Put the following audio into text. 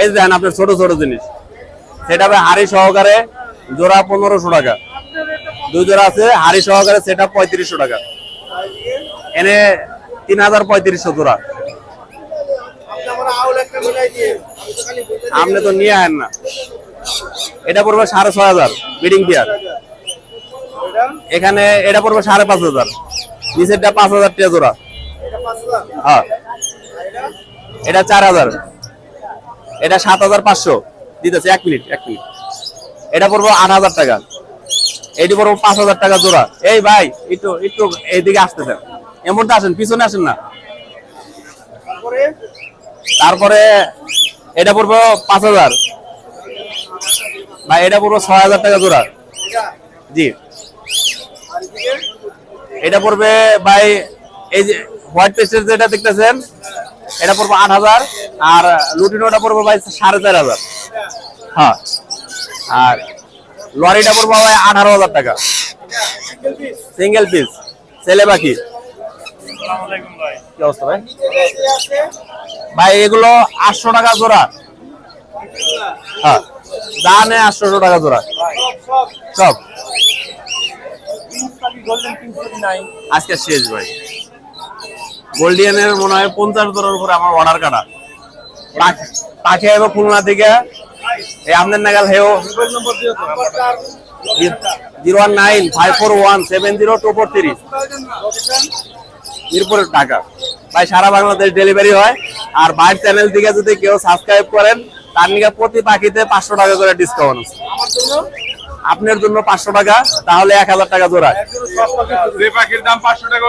এই দেখেন আপনার ছোট ছোট জিনিস, সেটা হাড়ি সহকারে জোড়া 1500 টাকা, 2 জোড়া আছে হাড়ি সহকারে, সেটা 3500 টাকা, এনে 3350 জোড়া। আপনি তো নিয়ে আয়েন না। এটা পড়বে 6500 ব্রিডিং পেয়ার। এখানে এটা পড়বে 5500, নিচেরটা 5000 টাকা জোড়া। হ্যাঁ, এটা 4000, এটা 7500 দিতেছে। 1 মিনিট। এটা পড়বো 8000 টাকা, এটি পড়বো 5000 টাকা জোড়া। এই ভাই একটু একটু এইদিকে আসতে দেন, এমনটা আসেন, পিছনে আসেন না। তারপরে এটা পড়বো 5000 ভাই, এটা পড়বো 6000 টাকা জোড়া। জি, এটা পড়বে ভাই, এই যে হোয়াইট পেস্টের যেটা দেখতেছেন, এটা পড়বো 8000, আর লুটিনোটা পড়বো ভাই 4500। হ্যাঁ, আর লরিটা পড়বো ভাই 18000 টাকা, সিঙ্গেল পিস ছেলে পাখি। কি অবস্থা ভাই? ভাই এগুলো 800 টাকা জোড়া। হ্যাঁ, দানে 800 টাকা জোড়া সব। আজকে শেষ ভাই, গোল্ডিয়ানের মনে হয় 50 জোড়ার উপরে আমার অর্ডার কাটা। পাখি আইব খুলনা থেকে, এই আপনার নাগাল হেও 01954170243 মিরপুরের টাকা। ভাই সারা বাংলাদেশ ডেলিভারি হয়। আর ভাইয়ের চ্যানেল থেকে যদি কেউ সাবস্ক্রাইব করেন, তার নিকে প্রতি পাখিতে 500 টাকা করে ডিসকাউন্ট। আপনার জন্য 500 টাকা, তাহলে 1000 টাকা জোড়া। যে পাখির দাম 500 টাকা।